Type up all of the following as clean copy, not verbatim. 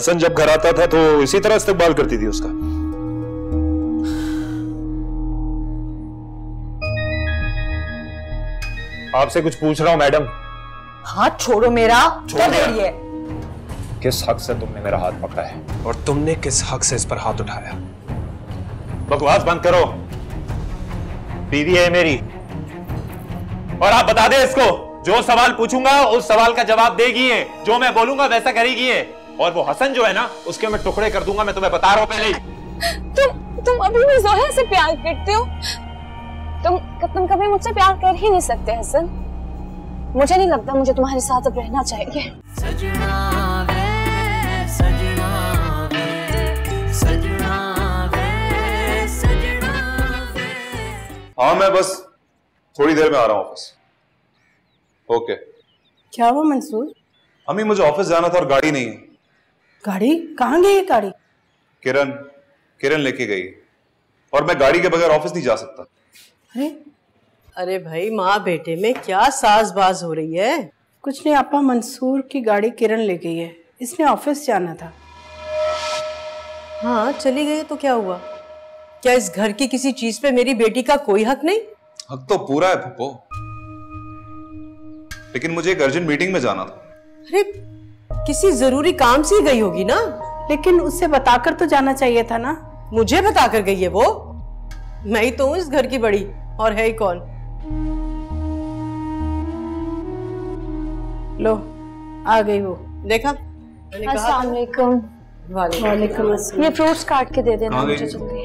हसन जब घर आता था तो इसी तरह इस्तकबाल करती थी उसका। आपसे कुछ पूछ रहा हूं मैडम। हाथ छोड़ो मेरा। छोड़ दे। किस हक से तुमने मेरा हाथ पकड़ा है? और तुमने किस हक से इस पर हाथ उठाया? बकवास बंद करो। बीवी है मेरी, और आप बता दे इसको, जो सवाल पूछूंगा उस सवाल का जवाब देगी है, जो मैं बोलूंगा वैसा करेगी है। और वो हसन जो है ना, उसके मैं टुकड़े कर दूंगा, मैं तुम्हें बता रहा हूं पहले ही। तुम अभी भी जोया से प्यार करते हो? तुम कभी मुझसे प्यार कर ही नहीं सकते हसन। मुझे नहीं लगता मुझे तुम्हारे साथ अब रहना चाहिए। सजना वे, सजना वे, सजना वे, सजना वे। हाँ मैं बस थोड़ी देर में आ रहा हूँ वापस। ओके। क्या हुआ मंसूर? अम्मी मुझे ऑफिस जाना था और गाड़ी नहीं है। गाड़ी कहाँ गई? गाड़ी किरण लेके गई और मैं गाड़ी के बगैर ऑफिस नहीं जा सकता। अरे भाई, माँ बेटे में क्या साज़बाज़ हो रही है? कुछ नहीं आपा, मंसूर की गाड़ी किरण ले गई है, इसने ऑफिस जाना था। हाँ चली गई तो क्या हुआ? क्या इस घर की किसी चीज पे मेरी बेटी का कोई हक नहीं? हक तो पूरा है फूफो, लेकिन मुझे एक अर्जेंट मीटिंग में जाना था। अरे किसी जरूरी काम से ही गई होगी ना। लेकिन उससे बताकर तो जाना चाहिए था ना। मुझे बताकर गई है वो? मैं ही तो हूँ इस घर की बड़ी, और है ही कौन? लो आ गई वो। देखा? अस्सलाम वालेकुम। वालेकुम अस्सलाम। ये फ्रूट्स काट के दे देना मुझे जल्दी।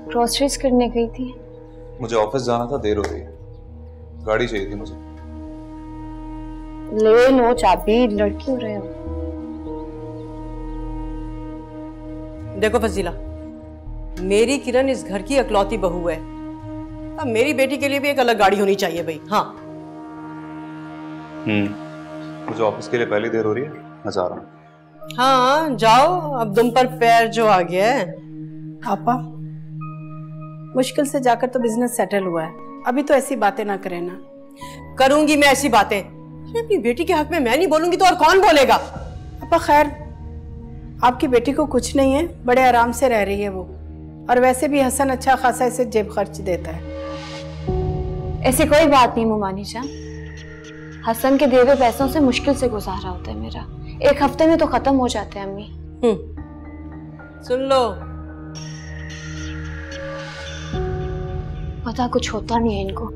ग्रोसरीज करने गई थी। मुझे ऑफिस जाना था, देर हो रही है, गाड़ी चाहिए थी मुझे। ले लो चाबी, लड़की हो रहे हो। देखो फजीला, मेरी किरण इस घर की अकलौती बहू है। अब मेरी बेटी के लिए भी एक अलग गाड़ी होनी चाहिए भाई। हाँ मुझे ऑफिस के लिए पहली देर हो रही है, मैं जा रहा हूँ। हाँ जाओ, अब तुम पर पैर जो आ गया है। आपा मुश्किल से जाकर तो बिजनेस सेटल हुआ है, अभी तो ऐसी बातें ना करें ना। करूंगी मैं ऐसी बातें? अपनी बेटी के हक में मैं नहीं बोलूंगी तो और कौन बोलेगा? आपा खैर, आपकी बेटी को कुछ नहीं है, बड़े आराम से रह रही है वो, और वैसे भी हसन अच्छा खासा इसे जेब खर्च देता है। ऐसी कोई बात नहीं मुमानी जान, हसन के दिए हुए पैसों से मुश्किल से गुजारा होता है मेरा। एक हफ्ते में तो खत्म हो जाते हैं अम्मी। सुन लो, पता कुछ होता नहीं है इनको।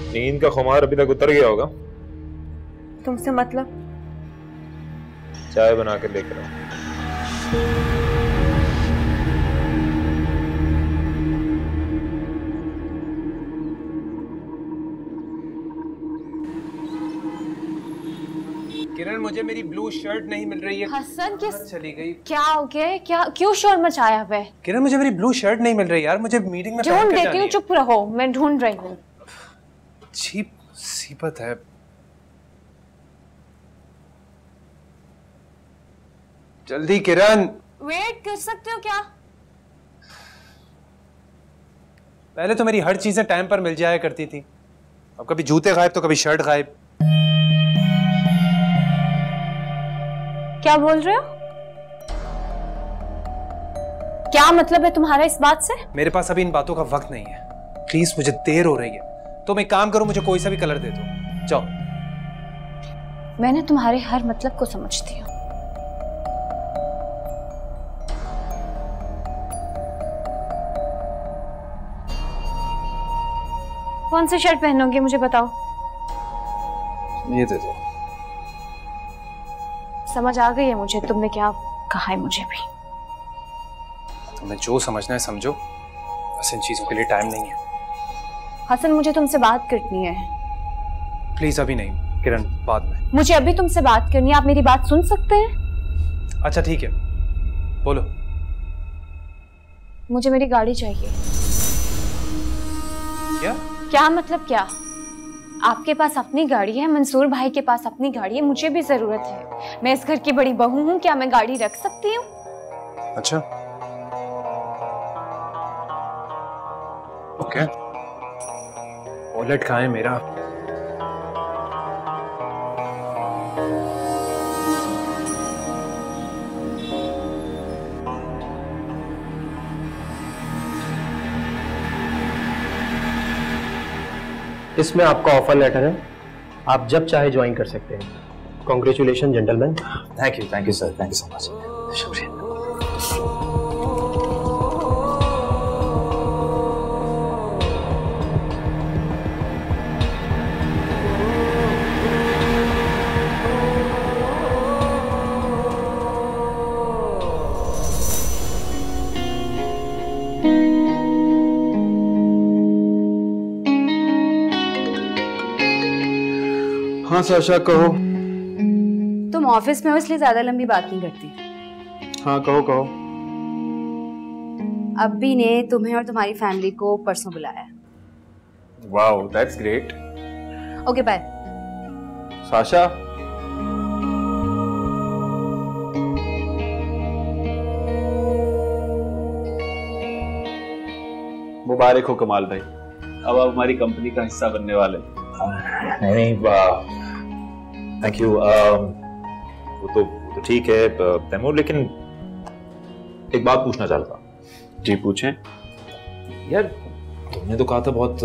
नींद का खुमार अभी तक उतर गया होगा। तुमसे मतलब? चाय बना के लेकर आओ। किरण, मुझे मेरी ब्लू शर्ट नहीं मिल रही है। हसन किस चली गई? क्या हो गया? क्या क्यों शोर मचाया हुआ है? किरण, मुझे मेरी ब्लू शर्ट नहीं मिल रही यार, मुझे मीटिंग में ढूंढ देती हूँ, चुप रहो, मैं ढूंढ रही हूँ। अजीब मुसीबत है। जल्दी किरण। वेट कर सकते हो क्या? पहले तो मेरी हर चीजें टाइम पर मिल जाया करती थी, अब कभी जूते गायब तो कभी शर्ट गायब। क्या बोल रहे हो? क्या मतलब है तुम्हारा इस बात से? मेरे पास अभी इन बातों का वक्त नहीं है, प्लीज मुझे देर हो रही है। तुम एक काम करो, मुझे कोई सा भी कलर दे दो, जाओ। मैंने तुम्हारे हर मतलब को समझती हूँ। कौन सी शर्ट पहनोगे मुझे बताओ। ये दे दो। समझ आ गई है मुझे तुमने क्या कहा है। मुझे भी तुम्हें जो समझना है समझो, बस इन चीजों के लिए टाइम नहीं है। हसन, मुझे तुमसे बात करनी है। प्लीज अभी नहीं किरण, बाद में। मुझे अभी तुमसे बात करनी है, आप मेरी बात सुन सकते हैं? अच्छा ठीक है, बोलो। मुझे मेरी गाड़ी चाहिए। क्या? क्या मतलब क्या? आपके पास अपनी गाड़ी है, मंसूर भाई के पास अपनी गाड़ी है, मुझे भी जरूरत है, मैं इस घर की बड़ी बहू हूँ, क्या मैं गाड़ी रख सकती हूँ? अच्छा, ओके। वॉलेट कहाँ है मेरा? इसमें आपका ऑफर लेटर है, आप जब चाहे ज्वाइन कर सकते हैं। Congratulation gentleman. Thank you sir, thank you so much. शुक्रिया। हाँ साशा कहो। तुम ऑफिस में हो इसलिए ज्यादा लंबी बात नहीं करती। हाँ कहो कहो। अब्बी ने तुम्हें और तुम्हारी फैमिली को परसों बुलाया है। Wow, that's great. Okay bye. Sasha, मुबारक हो कमाल भाई, अब आप हमारी कंपनी का हिस्सा बनने वाले। नहीं, थैंक यू। वो तो ठीक है तैमूर, लेकिन एक बात पूछना चाहता। जी पूछें। यार तुमने तो कहा था बहुत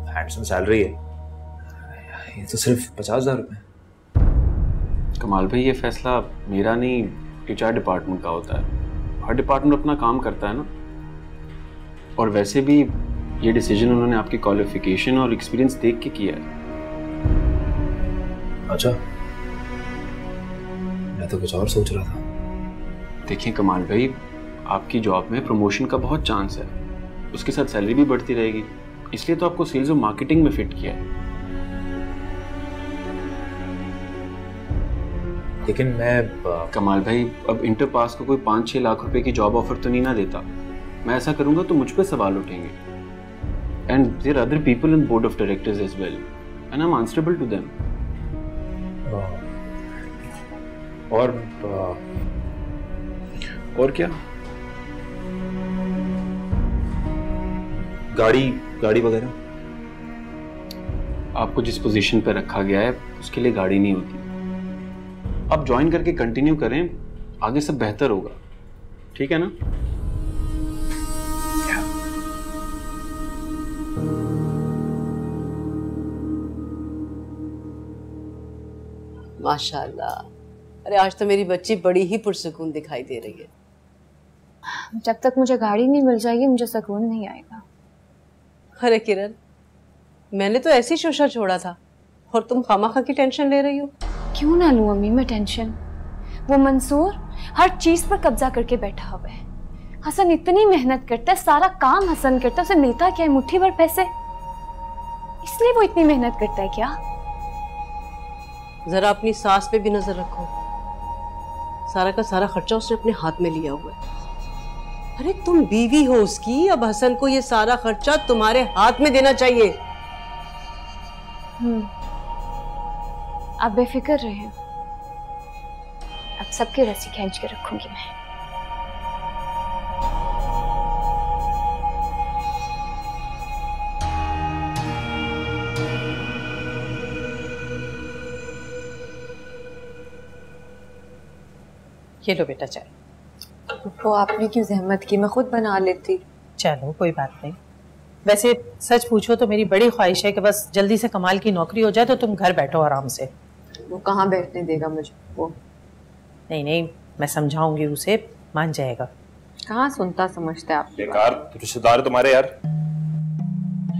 हैंडसम सैलरी है, ये तो सिर्फ 50,000 रुपए। कमाल भाई, ये फैसला मेरा नहीं, HR डिपार्टमेंट का होता है। हर डिपार्टमेंट अपना काम करता है ना। और वैसे भी ये डिसीजन उन्होंने आपकी क्वालिफिकेशन और एक्सपीरियंस देख के किया है। अच्छा, मैं तो कुछ और सोच रहा था। देखिए कमाल भाई, आपकी जॉब में प्रमोशन का बहुत चांस है, उसके साथ सैलरी भी बढ़ती रहेगी, इसलिए तो आपको सेल्स और मार्केटिंग में फिट किया है। लेकिन मैं कमाल भाई, अब इंटर पास को कोई 5-6 लाख रुपए की जॉब ऑफर तो नहीं ना देता। मैं ऐसा करूंगा तो मुझ पे सवाल उठेंगे। And there are other people in board of directors as well and I am answerable to them. और क्या, गाड़ी वगैरह? आपको जिस पोजीशन पे रखा गया है उसके लिए गाड़ी नहीं होती। आप ज्वाइन करके कंटिन्यू करें, आगे सब बेहतर होगा, ठीक है ना? माशाल्लाह, अरे आज तो मेरी बच्ची बड़ी ही पुरसुकून दिखाई दे रही है। जब तक मुझे गाड़ी नहीं मिल जाएगी मुझे सुकून नहीं आएगा। अरे किरण, मैंने तो ऐसी शोशा छोड़ा था और तुम खामाखा की टेंशन ले रही हो। क्यों ना लूं अम्मी मैं टेंशन? वो मंसूर हर चीज पर कब्जा करके बैठा हुआ है। हसन इतनी मेहनत करता है, सारा काम हसन करता है, उसे मिलता क्या है? मुट्ठी भर पैसे। इसलिए वो इतनी मेहनत करता है क्या? जरा अपनी सास पे भी नजर रखो, सारा का सारा खर्चा उसने अपने हाथ में लिया हुआ है। अरे तुम बीवी हो उसकी, अब हसन को ये सारा खर्चा तुम्हारे हाथ में देना चाहिए। आप बेफिक्र रहे, अब सबकी रस्सी खींच के रखूंगी मैं। ये लो बेटा चाय। वो आपने क्यों जहमत की, मैं खुद बना लेती। चलो कोई बात नहीं। वैसे सच पूछो तो मेरी बड़ी ख्वाहिश है कि बस जल्दी से कमाल की नौकरी हो जाए तो तुम घर बैठो आराम से। वो कहाँ बैठने देगा मुझे वो? नहीं, मैं समझाऊंगी उसे, मान जाएगा। कहाँ सुनता समझते आप? बेकार रिश्तेदार तुम्हारे यार,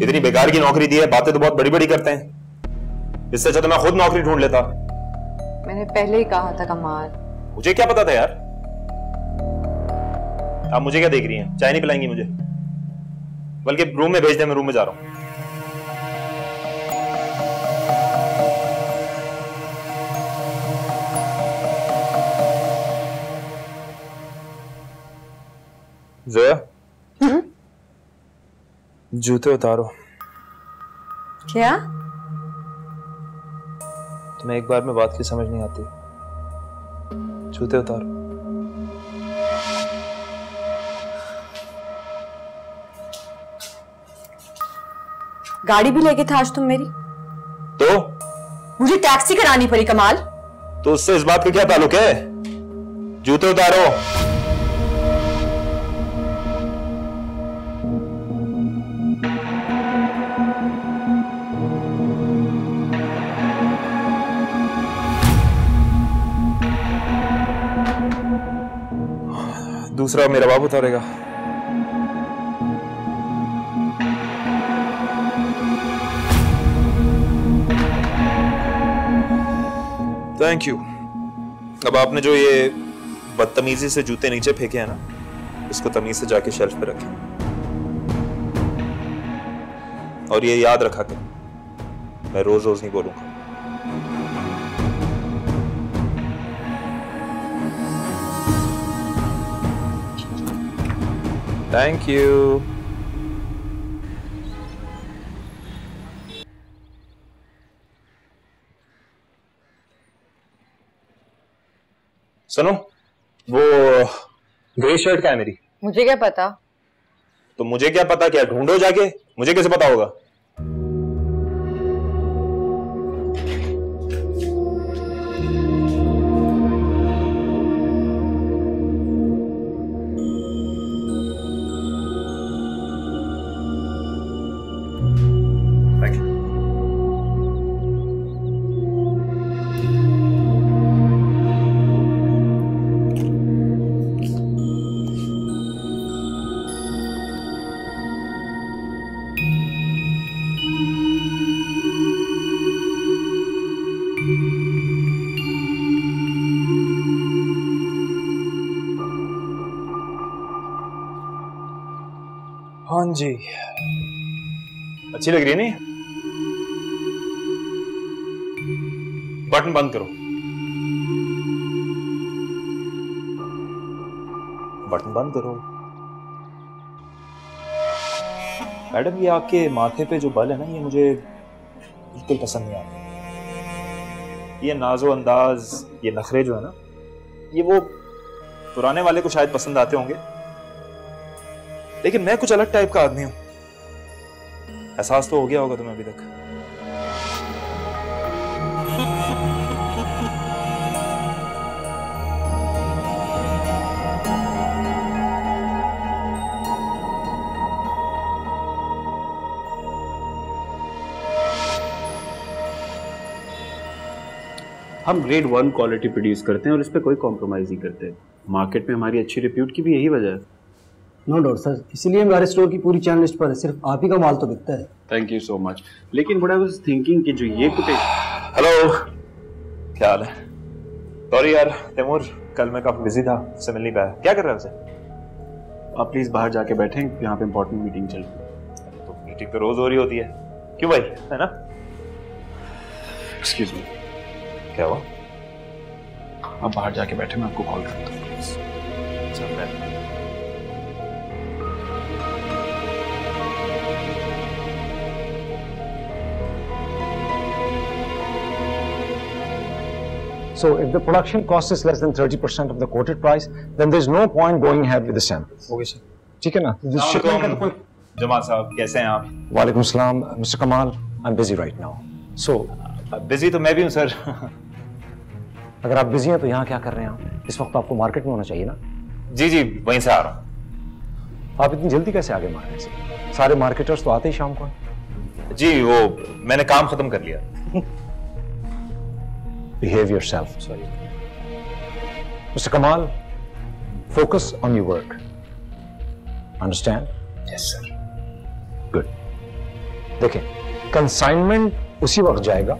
इतनी बेकार की नौकरी दी है, बातें तो बहुत बड़ी बड़ी करते हैं। इससे अच्छा तो मैं खुद नौकरी ढूंढ लेता। मैंने पहले ही कहा था कमाल। मुझे क्या पता था यार? आप मुझे क्या देख रही हैं? चाय नहीं पिलाएंगी मुझे? बल्कि रूम में भेज दे, मैं रूम में जा रहा हूं। जोया, जूते उतारो। क्या? तुम्हें एक बार में बात की समझ नहीं आती। जूते उतारो। गाड़ी भी लेके था आज तुम मेरी? तो मुझे टैक्सी करानी पड़ी कमाल। तो उससे इस बात का क्या ताल्लुक है? जूते उतारो। दूसरा मेरा बाप उतारेगा। Thank you. अब आपने जो ये बदतमीजी से जूते नीचे फेंके हैं ना, इसको तमीज से जाके शेल्फ पे रखें। और ये याद रखा कर, मैं रोज रोज नहीं बोलूंगा। Thank you. सुनो, वो ग्रे शर्ट क्या है मेरी? मुझे क्या पता? तो मुझे क्या पता क्या? ढूंढो जाके, मुझे कैसे पता होगा? हाँ जी, अच्छी लग रही है नहीं? बटन बंद करो। बटन बंद करो। मैडम, ये आपके माथे पे जो बल है ना, ये मुझे बिल्कुल पसंद नहीं आता। ये नाजो अंदाज, ये नखरे जो है ना, ये वो पुराने वाले को शायद पसंद आते होंगे, लेकिन मैं कुछ अलग टाइप का आदमी हूं। एहसास तो हो गया होगा तुम्हें अभी तक। हम ग्रेड 1 क्वालिटी प्रोड्यूस करते हैं और इस पे कोई कॉम्प्रोमाइज नहीं करते। मार्केट में हमारी अच्छी रिप्यूट की भी यही वजह है। नो डाउट सर, इसीलिए हमारे स्टोर की पूरी चैन लिस्ट पर सिर्फ आप ही का माल तो बिकता है। Thank you so much. लेकिन व्हाट आई वाज थिंकिंग कि जो ये कुछ। हेलो, क्या हाल है? सॉरी यार तैमूर, कल मैं काफी बिजी था, उससे मिल नहीं पाया। क्या कर रहे हो उसे? आप प्लीज बाहर जाके बैठें, यहाँ पे इंपॉर्टेंट मीटिंग चल रही है। तो मीटिंग तो रोज हो रही होती है, क्यों भाई, है ना? Excuse me. क्या हुआ? आप बाहर जाके बैठे, मैं आपको कॉल करता हूँ। So if the production cost is less than 30% of the quoted price, then there's no point going ahead with the sample. Okay, sir. ठीक है ना? जमाल साहब, कैसे हैं आप? वालेकुम सलाम, Mr. Kamal. I'm busy right now. So busy तो मैं भी हूँ सर। अगर आप बिजी हैं तो यहाँ क्या कर रहे हैं आप? इस वक्त आपको मार्केट में होना चाहिए ना? जी जी, वहीं से आ रहा हूँ। आप इतनी जल्दी कैसे आ गए मार्केट से? सारे मार्केटर्स तो आते ही शाम को। जी वो मैंने काम खत्म कर लिया। Behave yourself. Sorry. Mr. Kamal, focus on your work. Understand? Yes, sir. Good. देखें, consignment उसी वक्त जाएगा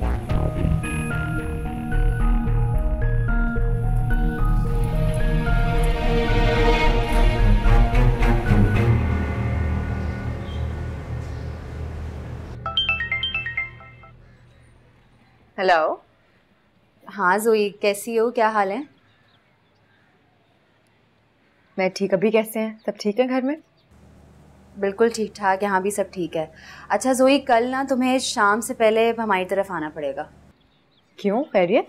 हेलो। हाँ जोई, कैसी हो, क्या हाल है? मैं ठीक। अभी कैसे हैं? सब ठीक है घर में? बिल्कुल ठीक ठाक, यहाँ भी सब ठीक है। अच्छा जोई, कल ना तुम्हें शाम से पहले हमारी तरफ आना पड़ेगा। क्यों? खैरियत?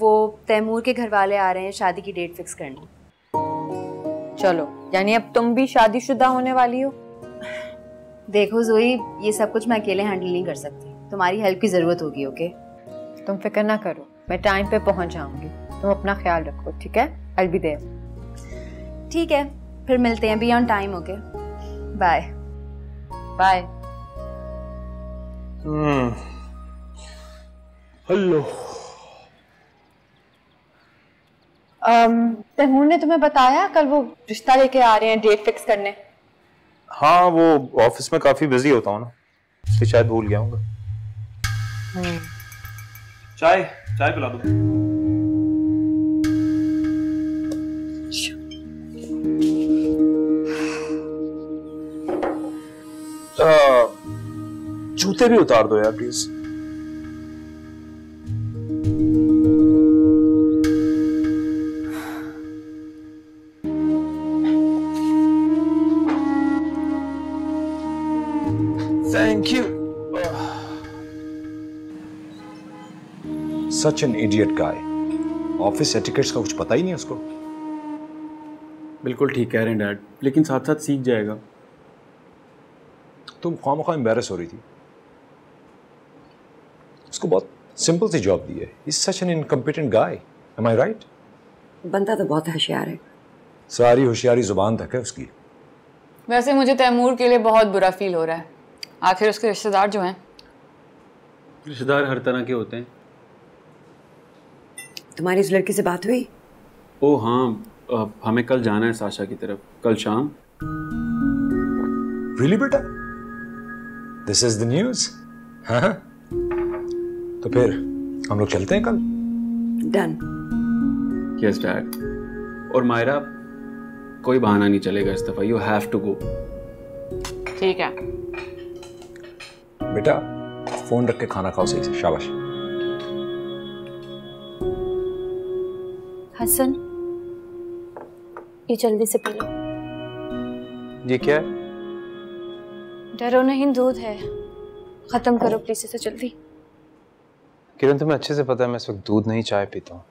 वो तैमूर के घर वाले आ रहे हैं शादी की डेट फिक्स करने। चलो, यानी अब तुम भी शादीशुदा होने वाली हो? देखो जोई, ये सब कुछ मैं अकेले हैंडल नहीं कर सकती, तुम्हारी हेल्प की जरूरत होगी। ओके? तुम फिक्र ना करो, मैं टाइम पे पहुंच जाऊंगी। तुम अपना ख्याल रखो, ठीक है? I will be there. ठीक है, फिर मिलते हैं। Be on time. Okay, bye bye. Hello. Taimur ने तुम्हें बताया कल वो रिश्ता लेके आ रहे हैं डेट फिक्स करने? हाँ, वो ऑफिस में काफी बिजी होता हूँ ना, इसलिए शायद भूल गया हूँ। चाय पिला दो। जूते भी उतार दो यार please. Thank you. Such an idiot guy. Office etiquettes का कुछ पता ही नहीं उसको। बिल्कुल ठीक कह रहे हैं डैड, लेकिन साथ साथ सीख जाएगा। तुम खामखा एम्बैरस हो रही थी। उसको बहुत सिंपल सी जॉब दी है। He's such an incompetent guy. Am I right? बंदा तो बहुत होशियार है। सारी होशियारी जुबान तक है उसकी। वैसे मुझे तैमूर के लिए बहुत बुरा फील हो रहा है। आखिर उसके रिश्तेदार जो हैं। रिश्तेदार हर तरह के होते हैं। तुम्हारी इस लड़की से बात हुई? ओ हाँ, हमें कल जाना है साशा की तरफ, कल शाम। Really बेटा? This is the news? हाँ? तो फिर हम लोग चलते हैं कल? Done. Yes dad. और मायरा, कोई बहाना नहीं चलेगा इस दफा। You have to go. ठीक है। बेटा फोन रख के खाना खाओ सही से। शाबाश। हसन, ये जल्दी से पी लो। ये क्या है? डरो नहीं, दूध है। खत्म करो प्लीज इसे जल्दी। किरण, तुम्हें अच्छे से पता है मैं इस वक्त दूध नहीं चाय पीता हूँ।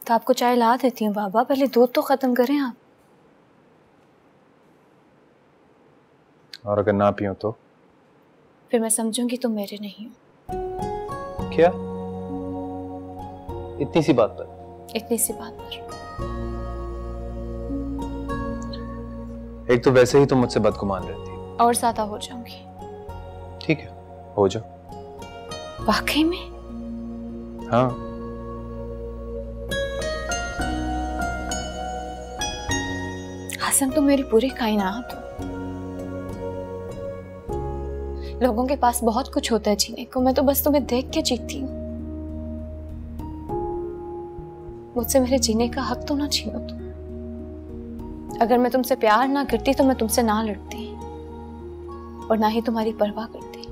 तो आपको चाय ला देती हूँ बाबा, पहले दूध तो खत्म करें आप। और अगर ना पियो तो? फिर मैं समझूंगी तुम मेरे नहीं हो। क्या? इतनी सी बात पर? इतनी सी बात पर। एक तो वैसे ही तुम मुझसे बदगुमान रहती हो। और ज्यादा हो जाऊंगी। ठीक है, हो जाओ। वाकई में? हाँ। हसन, तुम मेरी पूरी कायनात हो। लोगों के पास बहुत कुछ होता है जीने को, मैं तो बस तुम्हें देख के जीती हूँ। मुझसे मेरे जीने का हक तो ना छीनो तुम। अगर मैं तुमसे प्यार ना करती तो मैं तुमसे ना लड़ती और ना ही तुम्हारी परवाह करती।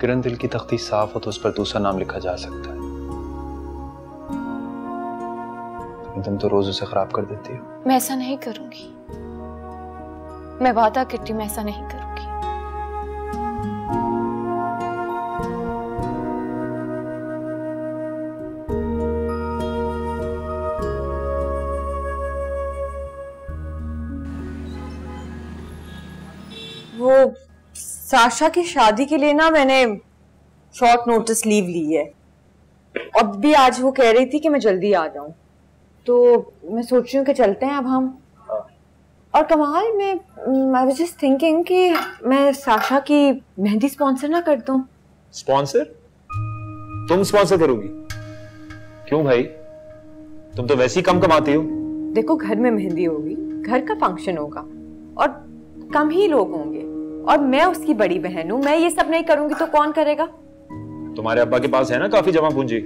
किरण, दिल की तख्ती साफ हो तो उस पर दूसरा नाम लिखा जा सकता है, लेकिन तुम तो रोज उसे खराब कर देती हो। मैं ऐसा नहीं करूंगी, मैं वादा करती हूँ मैं ऐसा नहीं करूंगी। वो साशा की शादी के लिए ना मैंने शॉर्ट नोटिस लीव ली है। अब भी आज वो कह रही थी कि मैं जल्दी आ जाऊं, तो मैं सोच रही हूँ कि चलते हैं अब हम। और कमाल, मैं आई वाज जस्ट थिंकिंग कि मैं साशा की मेहंदी स्पॉन्सर ना कर दूं। स्पॉन्सर? तुम स्पॉन्सर करोगी? क्यों भाई, तुम तो वैसे ही कम कमाती हो। देखो, घर में मेहंदी होगी, घर का फंक्शन होगा और कम ही लोग होंगे, और मैं उसकी बड़ी बहन हूँ। मैं ये सब नहीं करूंगी तो कौन करेगा? तुम्हारे अब्बा के पास है ना काफी जमा पूंजी।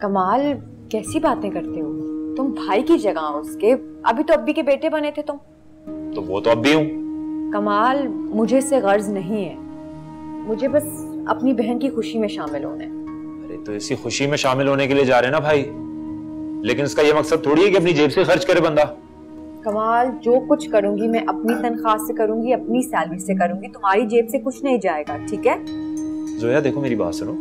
कमाल, कैसी बातें करते हो तुम? भाई की जगह उसके, अभी तो अब्बी के बेटे बने थे तुम। तो वो तो अब भी हूँ। कमाल, मुझे इससे गर्ज नहीं है, मुझे बस अपनी बहन की खुशी में शामिल होना है। अरे तो इसी खुशी में शामिल होने के लिए जा रहे हैं ना भाई, लेकिन इसका ये मकसद थोड़ी है कि अपनी जेब से खर्च करे बंदा। कमाल, जो कुछ करूंगी मैं अपनी तनख्वाह से करूंगी, अपनी सैलरी से करूंगी, तुम्हारी जेब से कुछ नहीं जाएगा, ठीक है? जोया देखो, मेरी बात सुनो,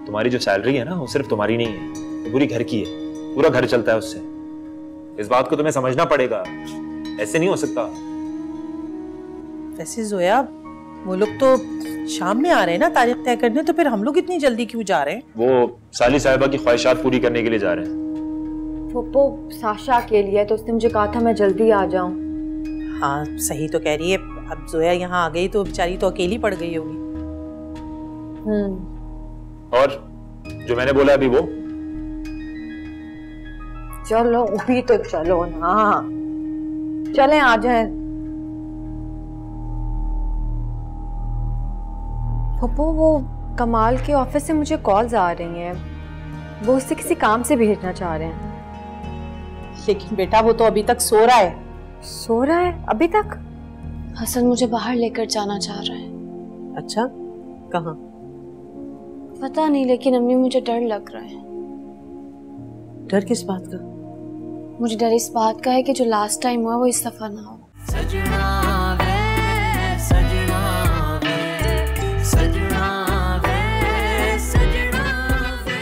तुम्हारी जो सैलरी है ना वो सिर्फ तुम्हारी नहीं है, वो पूरी घर की है, पूरा घर चलता है उससे। इस बात को तुम्हें समझना पड़ेगा, ऐसे नहीं हो सकता। वैसे जोया वो लोग तो शाम में आ रहे हैं ना तारीख तय करने, तो फिर हम लोग इतनी जल्दी क्यों जा रहे हैं? वो साली साहिबा की ख्वाहिशात पूरी करने के लिए जा रहे हैं। फुप्पो साशा के लिए तो उसने मुझे कहा था मैं जल्दी आ जाऊं। हाँ सही तो कह रही है। अब जोया यहाँ आ गई तो बेचारी तो अकेली पड़ गई होगी। और जो मैंने बोला अभी वो चलो भी तो चलो ना, चलें आ जाएं। पप्पू वो कमाल के ऑफिस से मुझे कॉल्स आ रही हैं, वो उससे किसी काम से भेजना चाह रहे हैं। लेकिन बेटा वो तो अभी तक सो रहा है। सो रहा है अभी तक? हसन मुझे बाहर लेकर जाना चाह रहा है। अच्छा कहाँ? पता नहीं, लेकिन अम्मी मुझे डर लग रहा है। डर किस बात का? मुझे डर इस बात का है कि जो लास्ट टाइम हुआ वो इस दफा ना हो। सजना वे सजना वे सजना वे सजना वे।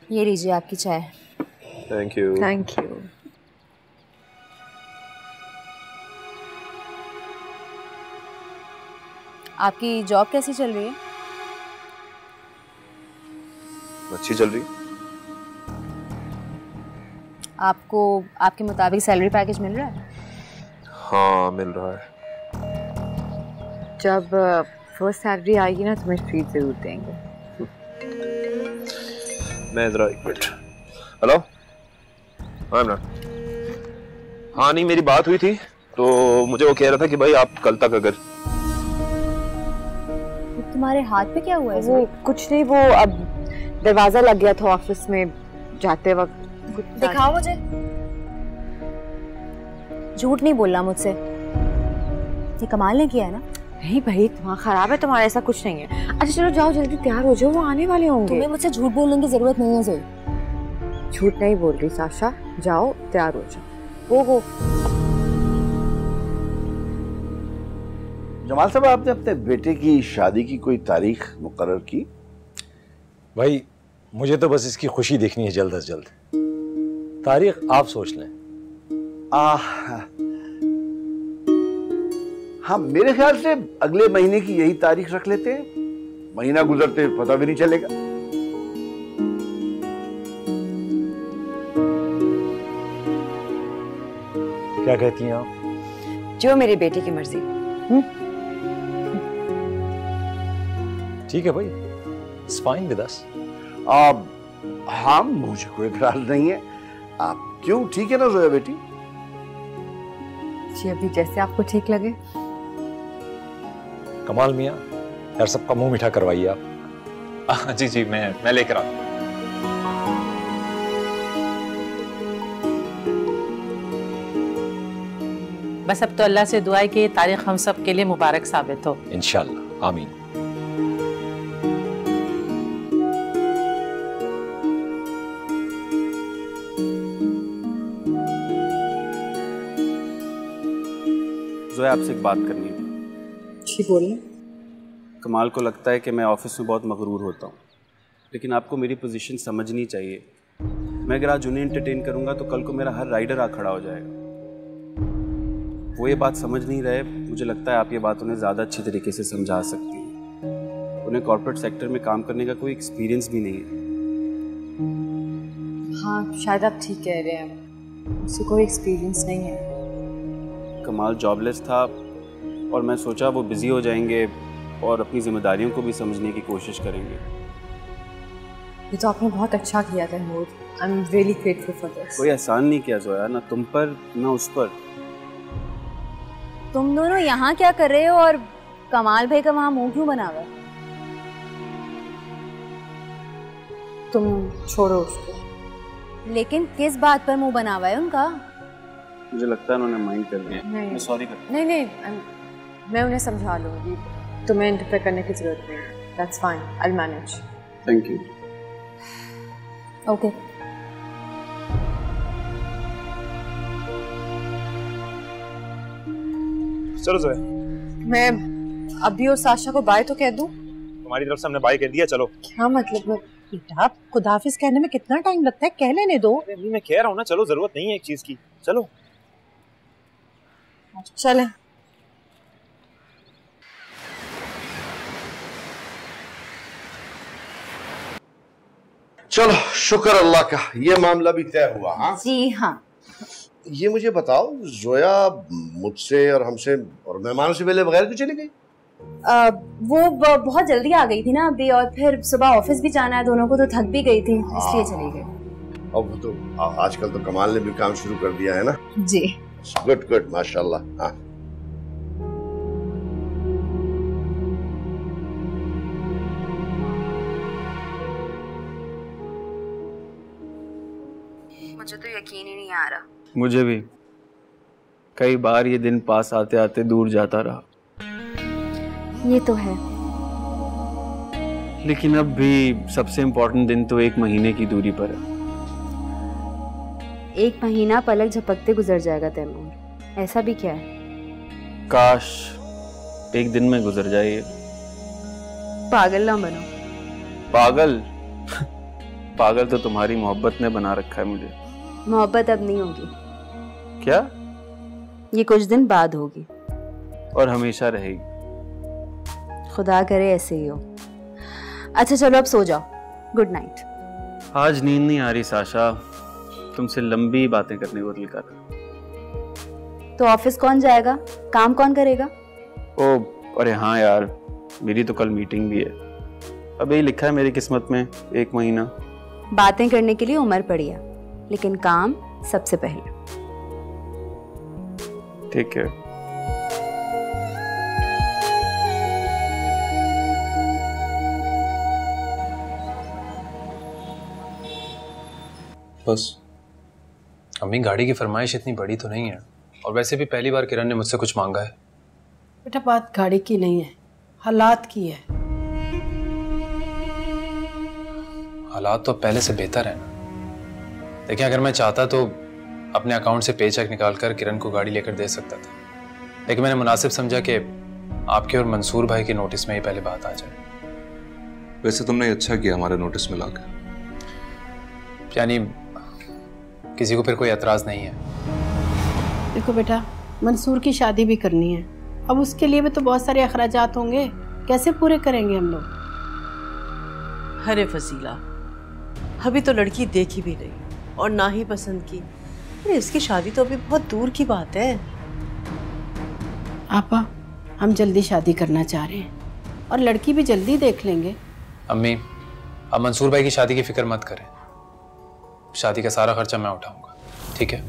ये लीजिए आपकी चाय। Thank you. Thank you. आपकी जॉब कैसी चल रही है? अच्छी चल रही। आपको आपके मुताबिक सैलरी पैकेज मिल रहा है? हाँ मिल रहा है। जब फर्स्ट सैलरी आएगी ना तुम्हें ट्रीट जरूर देंगे। मैं इधर एक मिनट। हेलो हाँ इमरान। हाँ नहीं मेरी बात हुई थी तो मुझे वो कह रहा था कि भाई आप कल तक अगर। तुम्हारे हाथ पे क्या हुआ है? वो कुछ नहीं, वो अब दरवाजा लग गया था ऑफिस में जाते वक्त। दिखाओ मुझे। झूठ नहीं बोलना मुझसे। ये कमाल ने किया है ना? नहीं भाई दिमाग खराब है तुम्हारा, ऐसा कुछ नहीं है। अच्छा चलो जाओ जल्दी तैयार हो जाओ, वो आने वाले होंगे। तुम्हें मुझसे झूठ बोलने की जरूरत नहीं है जोई। झूठ नहीं बोल रही साशा, जाओ तैयार हो जाओ। वो जमाल साहब आपने अपने बेटे की शादी की कोई तारीख मुकर्रर की? भाई मुझे तो बस इसकी खुशी देखनी है जल्द से जल्द। तारीख आप सोच लें। हाँ मेरे ख्याल से अगले महीने की यही तारीख रख लेते हैं, महीना गुजरते पता भी नहीं चलेगा। क्या कहती हैं आप? जो मेरे बेटे की मर्जी। ठीक है भाई, इट्स फाइन विद अस। हाँ मुझे कोई इतराज नहीं है। आप क्यों, ठीक है ना जोया बेटी? जी अभी जैसे आपको ठीक लगे। कमाल मियाँ यार सबका मुंह मीठा करवाइए आप। जी जी मैं लेकर आता हूँ। बस अब तो अल्लाह से दुआ है कि ये तारीख हम सब के लिए मुबारक साबित हो। इंशाल्लाह आमीन। जोया आपसे एक बात करनी है। जी बोलिए। कमाल को लगता है कि मैं ऑफिस में बहुत मगरूर होता हूँ, लेकिन आपको मेरी पोजीशन समझनी चाहिए। मैं अगर आज उन्हें एंटरटेन करूँगा तो कल को मेरा हर राइडर आ खड़ा हो जाएगा। वो ये बात समझ नहीं रहे। मुझे लगता है आप ये बात उन्हें ज़्यादा अच्छी तरीके से समझा सकती हैं। उन्हें कॉर्पोरेट सेक्टर में काम करने का कोई एक्सपीरियंस भी नहीं है। हाँ शायद आप ठीक कह रहे हैं, उससे कोई एक्सपीरियंस नहीं है। कमाल जॉबलेस था और मैं सोचा वो बिज़ी हो जाएंगे और अपनी जिम्मेदारियों को भी समझने की कोशिश करेंगे। ये तो आपने बहुत अच्छा किया था Noor. I am really grateful for this. कोई एहसान नहीं किया जोया, ना तुम पर ना उस पर। तुम दोनों यहाँ क्या कर रहे हो और कमाल भाई का वहाँ मुंह क्यों बना हुआ है? तुम छोड़ो उसको। लेकिन किस बात पर मुंह बना हुआ है उनका? मुझे लगता है उन्होंने माइंड कर लिया। मैं सॉरी करता हूँ। नहीं मैं उन्हें समझा लूंगी, तुम्हें इंटरफेयर करने की जरूरत नहीं है। That's fine, I will manage. Thank you. Okay चलो जोया। मैं अभी और साशा को बाय तो कह दूं? तुम्हारी तरफ से हमने बाय कह दिया, चलो। क्या मतलब? बेटा खुदाफिज कहने में कितना टाइम लगता है, कह लेने दो। मैं कह रहा हूँ ना, चलो, जरूरत नहीं है एक चीज की, चलो। चले। चलो शुक्र अल्लाह का, ये मामला भी तय हुआ। हाँ जी हाँ। ये मुझे बताओ, जोया मुझसे और हमसे और मेहमानों से मिले बगैर क्यों चली गई? वो बहुत जल्दी आ गई थी ना अभी, और फिर सुबह ऑफिस भी जाना है दोनों को, तो थक भी गई थी, इसलिए चली गई। अब तो आजकल तो कमाल ने भी काम शुरू कर दिया है ना। जी गुड गुड माशाल्लाह। हाँ मुझे तो यकीन ही नहीं आ रहा। मुझे भी कई बार ये दिन पास आते आते दूर जाता रहा, ये तो है। लेकिन अब भी सबसे इम्पोर्टेंट दिन तो 1 महीने की दूरी पर है। 1 महीना पलक झपकते गुजर जाएगा तैमूर, ऐसा भी क्या है? काश एक दिन में गुजर जाए ये। पागल ना बनो। पागल? पागल तो तुम्हारी मोहब्बत ने बना रखा है मुझे। मोहब्बत अब नहीं होगी। क्या? ये कुछ दिन बाद होगी। और हमेशा रहेगी। खुदा करे ऐसे ही हो। अच्छा चलो अब सो जाओ, गुड नाइट। आज नींद नहीं आ रही साशा, तुमसे लंबी बातें करने को दिल कर रहा। तो ऑफिस कौन जाएगा, काम कौन करेगा? ओ अरे हाँ यार, मेरी तो कल मीटिंग भी है। अब यही लिखा है मेरी किस्मत में, 1 महीना। बातें करने के लिए उम्र पड़ी है, लेकिन काम सबसे पहले। ठीक है। बस अम्मी, गाड़ी की फरमाइश इतनी बड़ी तो नहीं है, और वैसे भी पहली बार किरण ने मुझसे कुछ मांगा है। बेटा बात गाड़ी की नहीं है, हालात की है। हालात तो पहले से बेहतर है ना। देखिए, अगर मैं चाहता तो अपने अकाउंट से पे चेक निकालकर किरण को गाड़ी लेकर दे सकता था, लेकिन मैंने मुनासिब समझा कि आपके और मंसूर भाई के नोटिस में ही पहले बात आ जाए। वैसे तुमने अच्छा किया हमारे नोटिस में लाकर। यानी किसी को फिर कोई एतराज नहीं है? देखो बेटा, मंसूर की शादी भी करनी है, अब उसके लिए भी तो बहुत सारे अखराजात होंगे, कैसे पूरे करेंगे हम लोग? अरे फसीला, अभी तो लड़की देखी भी नहीं और ना ही पसंद की। अरे इसकी शादी तो अभी बहुत दूर की बात है। आपा, हम जल्दी शादी करना चाह रहे हैं और लड़की भी जल्दी देख लेंगे। अम्मी, अब मंसूर भाई की शादी की फिक्र मत करें, शादी का सारा खर्चा मैं उठाऊंगा, ठीक है?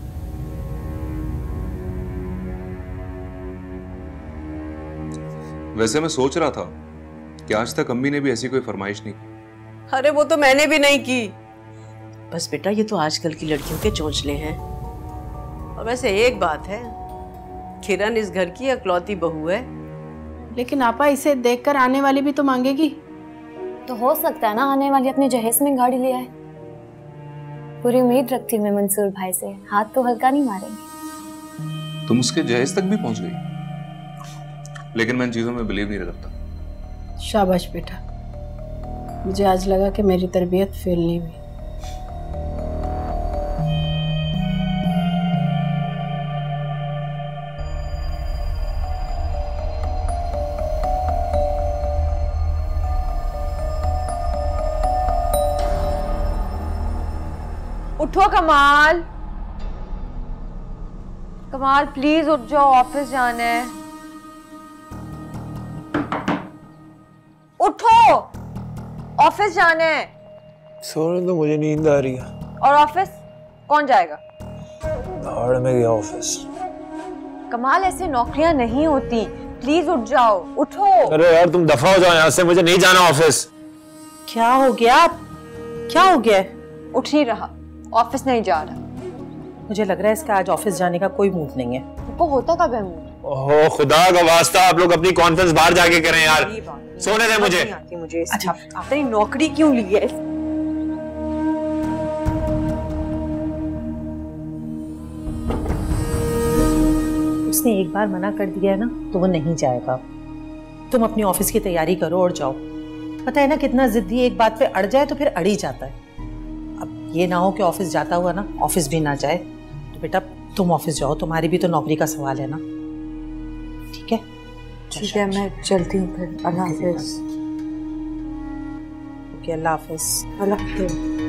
वैसे मैं सोच रहा था कि आज तक अम्मी ने भी ऐसी कोई फरमाइश नहीं की। अरे वो तो मैंने भी नहीं की। बस बेटा, ये तो आजकल की लड़कियों के चोंचले हैं। और वैसे एक बात है, किरण इस घर की इकलौती बहू है। लेकिन आपा, इसे देखकर आने वाली भी तो मांगेगी। तो हो सकता है ना आने वाली अपने जहेज में गाड़ी ले आए। पूरी उम्मीद रखती हूँ मैं मंसूर भाई से, हाथ तो हल्का नहीं मारेंगे। तुम उसके जहेज तक भी पहुंच गई? लेकिन मैं इन चीजों में बिलीव नहीं करता। शाबाश बेटा, मुझे आज लगा कि मेरी तरबियत फेल नहीं हुई। उठो कमाल, कमाल प्लीज उठ जाओ, ऑफिस जाना है। उठो, ऑफिस जाना है। सोने तो मुझे नींद आ रही है। और ऑफिस कौन जाएगा? दौड़ में गया ऑफिस। कमाल, ऐसे नौकरियां नहीं होती, प्लीज उठ जाओ, उठो। अरे यार तुम दफा हो जाओ यहाँ से, मुझे नहीं जाना ऑफिस। क्या हो गया? क्या हो गया? उठ नहीं रहा, ऑफिस नहीं जा रहा। मुझे लग रहा है इसका आज ऑफिस जाने का कोई मूड नहीं है। वो होता कब है मूड? ओहो खुदा का वास्ता, आप लोग अपनी कॉन्फ्रेंस बाहर जाके करें यार, सोने दे मुझे। मुझे अच्छा, आपने नौकरी क्यों ली है? उसने एक बार मना कर दिया है ना, तो वो नहीं जाएगा। तुम अपनी ऑफिस की तैयारी करो और जाओ। पता है ना कितना जिद्दी, एक बात पे अड़ जाए तो फिर अड़ ही जाता है। अब ये ना हो कि ऑफिस जाता हुआ ना ऑफिस भी ना जाए। तो बेटा तुम ऑफिस जाओ, तुम्हारी भी तो नौकरी का सवाल है ना। ठीक है? ठीक है, मैं चलती हूँ फिर। अल्लाह हाफिज। ओके, अल्लाह हाफिज। अल्लाह हाफिज।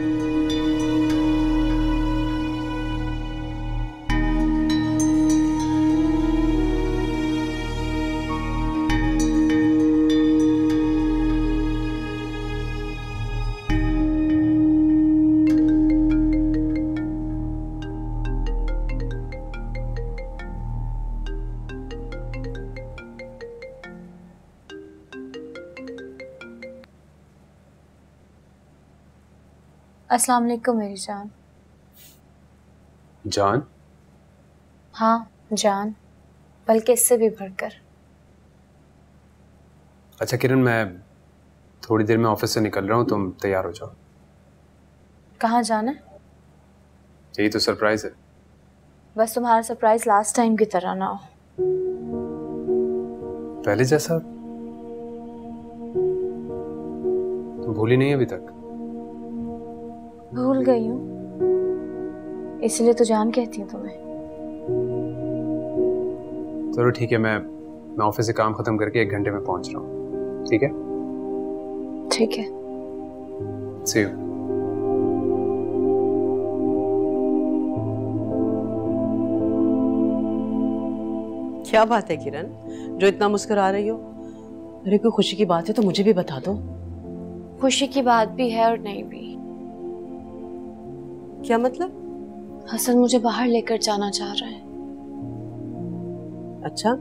अस्सलाम वालेकुम मेरी जान। जान? हाँ जान, बल्कि इससे भी बढ़कर। अच्छा किरण, मैं थोड़ी देर में ऑफिस से निकल रहा हूँ, तुम तैयार हो जाओ। कहाँ जाना है? यही तो सरप्राइज है। बस तुम्हारा सरप्राइज लास्ट टाइम की तरह ना हो। पहले जैसा? तुम भूली नहीं अभी तक? भूल गई हूँ, इसलिए तो जान कहती हूँ तुम्हें। चलो ठीक है, मैं ऑफिस से काम खत्म करके 1 घंटे में पहुंच रहा हूँ। ठीक है? ठीक है। See you. क्या बात है किरण, जो इतना मुस्कुरा रही हो? अरे कोई खुशी की बात है तो मुझे भी बता दो। खुशी की बात भी है और नहीं भी। क्या मतलब? हसन मुझे बाहर लेकर जाना चाह रहा है। अच्छा,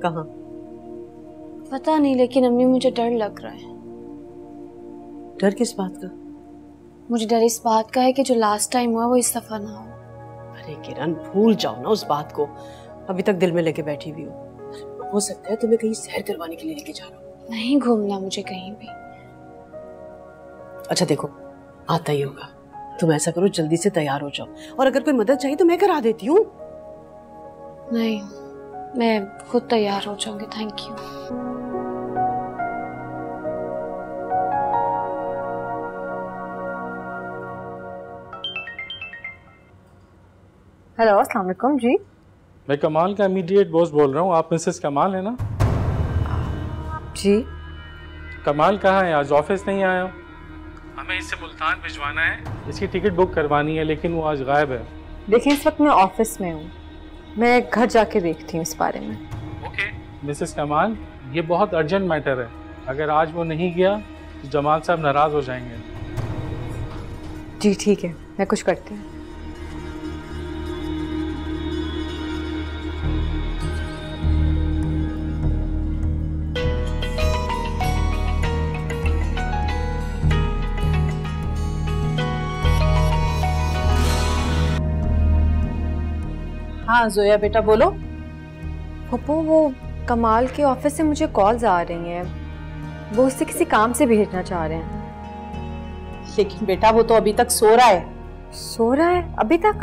कहाँ? पता नहीं, लेकिन अम्मी मुझे डर लग रहा है। डर किस बात का? मुझे डर इस बात का है कि जो लास्ट टाइम हुआ वो इस दफा ना हो। अरे किरण भूल जाओ ना उस बात को, अभी तक दिल में लेके बैठी हुई हो सकता है तुम्हें कहीं सैर करवाने के लिए लेके जा रहा हूँ। नहीं घूमना मुझे कहीं भी। अच्छा देखो, आता ही होगा। तुम ऐसा करो, जल्दी से तैयार हो जाओ, और अगर कोई मदद चाहिए तो मैं करा देती हूँ। नहीं, मैं खुद तैयार हो जाऊंगी। Thank you. हेलो, अस्सलाम वालेकुम जी। मैं कमाल का इमीडिएट बॉस बोल रहा हूँ। आप मिसेस कमाल है ना? जी। कमाल कहाँ है? आज ऑफिस नहीं आया। हमें इसे मुल्तान भिजवाना है, इसकी टिकट बुक करवानी है, लेकिन वो आज गायब है। देखिए इस वक्त मैं ऑफिस में हूँ, मैं घर जाके देखती हूँ इस बारे में। ओके मिसेस कमाल, ये बहुत अर्जेंट मैटर है। अगर आज वो नहीं गया तो जमाल साहब नाराज हो जाएंगे। जी ठीक है, मैं कुछ करती हूँ। हाँ जोया बेटा बोलो। पप्पू, वो कमाल के ऑफिस से मुझे कॉल्स आ रही हैं, वो उससे किसी काम से भेजना चाह रहे हैं। लेकिन बेटा वो तो अभी तक सो रहा है। सो रहा है अभी तक?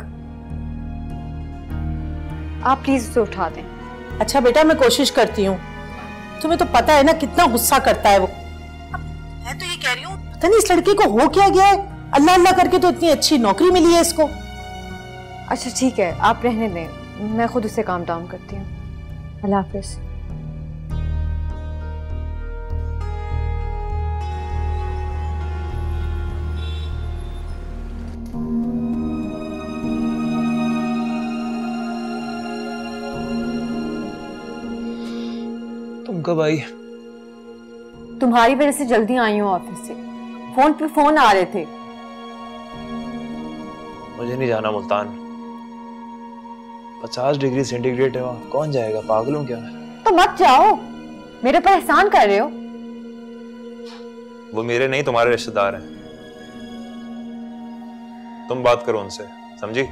आप प्लीज उसे उठा दें। अच्छा बेटा मैं कोशिश करती हूँ। तुम्हें तो पता है ना कितना गुस्सा करता है वो। मैं तो ये कह रही हूँ, पता नहीं इस लड़के को हो क्या गया है, अल्लाह अल्लाह करके तो इतनी अच्छी नौकरी मिली है इसको। अच्छा ठीक है, आप रहने दें, मैं खुद उसे काम डाउन करती हूँ। अल्लाह हाफिज। तुम कब आई? तुम्हारी वजह से जल्दी आई हूँ ऑफिस से। फोन पे फोन आ रहे थे। मुझे नहीं जाना मुल्तान। 50 डिग्री सेंटीग्रेड है वहाँ, कौन जाएगा? पागल हूँ क्या मैं? तो मत जाओ, मेरे पर एहसान कर रहे हो। वो मेरे नहीं तुम्हारे रिश्तेदार हैं, तुम बात करो उनसे, समझी?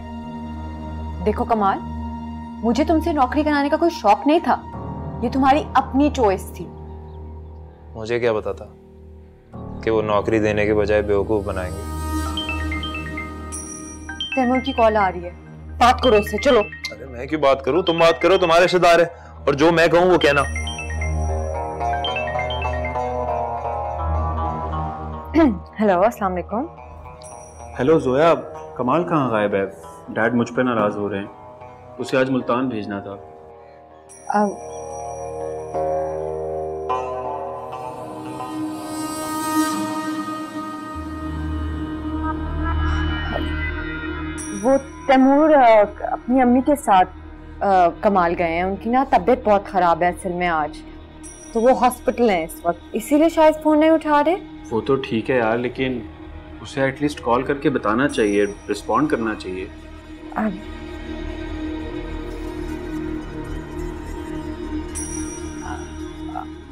देखो कमाल, मुझे तुमसे नौकरी कराने का कोई शौक नहीं था, ये तुम्हारी अपनी चॉइस थी। मुझे क्या पता था कि वो नौकरी देने के बजाय बेवकूफ बनाएंगे। तैमूर की कॉल आ रही है, बात करो इससे। चलो। अरे मैं क्यों बात करूं? तुम बात करो, तुम्हारे रिश्तेदार है, और जो मैं कहूं वो कहना। हेलो, अस्सलाम वालेकुम। हेलो जोया, कमाल कहाँ गायब है? डैड मुझ पे नाराज हो रहे हैं। उसे आज मुल्तान भेजना था। वो तैमूर अपनी अम्मी के साथ कमाल गए हैं। उनकी ना तबीयत बहुत ख़राब है असल में आज, तो वो हॉस्पिटल हैं इस वक्त, इसीलिए शायद फ़ोन नहीं उठा रहे। वो तो ठीक है यार, लेकिन उसे एटलीस्ट कॉल करके बताना चाहिए, रिस्पॉन्ड करना चाहिए।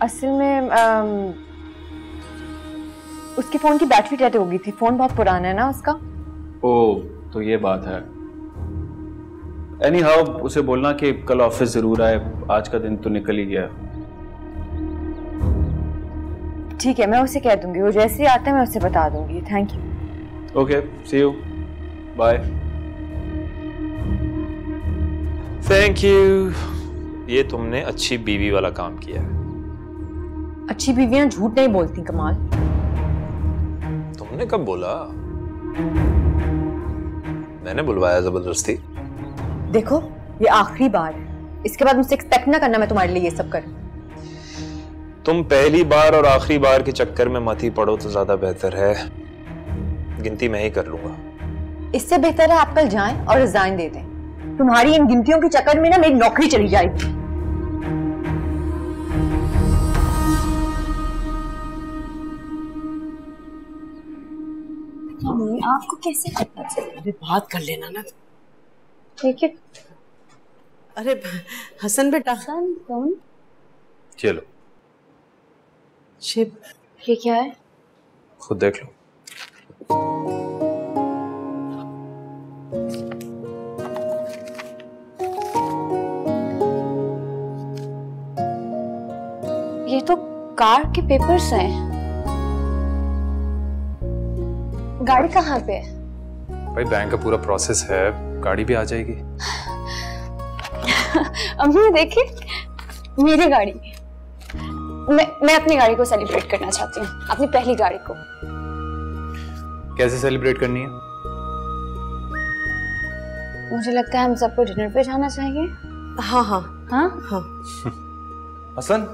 असल में उसके फ़ोन की बैटरी डेड हो गई थी। फ़ोन बहुत पुराना है ना उसका। ओह, तो ये बात है। एनी हाउ उसे बोलना कि कल ऑफिस जरूर आए, आज का दिन तो निकल ही गया। ठीक है, मैं उसे कह दूंगी, वो जैसे ही आता है मैं उसे बता दूंगी। Thank you. Okay, see you, bye. Thank you. ये तुमने अच्छी बीवी वाला काम किया है। अच्छी बीवियां झूठ नहीं बोलती कमाल। तुमने कब बोला? मैंने बुलवाया जबरदस्ती। देखो, ये आखिरी बार है, इसके बाद मुझसे एक्सपेक्ट ना करना मैं तुम्हारे लिए ये सब करूं। तुम पहली बार और आखिरी बार के चक्कर में मत ही पड़ो तो ज्यादा बेहतर है। गिनती मैं ही कर लूंगा। इससे बेहतर है आप कल जाएं और रिजाइन दे दें। तुम्हारी इन गिनतियों के चक्कर में ना मेरी नौकरी चली जाएगी। आपको कैसे पता चला? बात कर लेना ना। ठीक है। अरे हसन बेटा। हसन कौन? चलो, ये क्या है? खुद देख लो। ये तो कार के पेपर्स हैं। गाड़ी कहाँ पे है? भाई बैंक का पूरा प्रोसेस है, गाड़ी भी आ जाएगी। अम्मी देखिए, मेरी गाड़ी। मैं अपनी गाड़ी को सेलिब्रेट करना चाहती हूँ, अपनी पहली गाड़ी को। कैसे सेलिब्रेट करनी है? मुझे लगता है हम सबको डिनर पे जाना चाहिए। हाँ हाँ हाँ हाँ। हसन,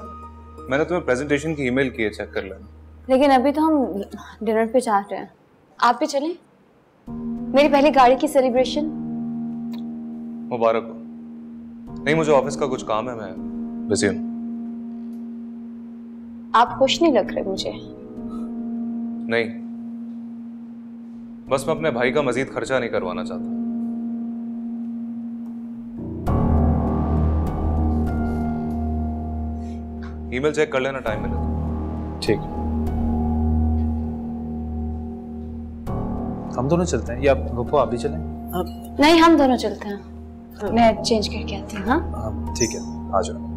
मैंने तुम्हें प्रेजेंटेशन की ईमेल की है, चेक कर लेना। लेकिन अभी तो हम डिनर पे जा रहे हैं, आप भी चलें? मेरी पहली गाड़ी की सेलिब्रेशन। मुबारक हो। नहीं, मुझे ऑफिस का कुछ काम है, मैं बिजी हूँ। आप खुश नहीं लग रहे मुझे। नहीं, बस मैं अपने भाई का मजीद खर्चा नहीं करवाना चाहता। ईमेल चेक कर लेना टाइम मिले तो। ठीक। हम दोनों चलते हैं या गोपो आप भी चलें? नहीं, हम दोनों चलते हैं। मैं चेंज करके आती हूँ। हाँ ठीक है, आ जाओ।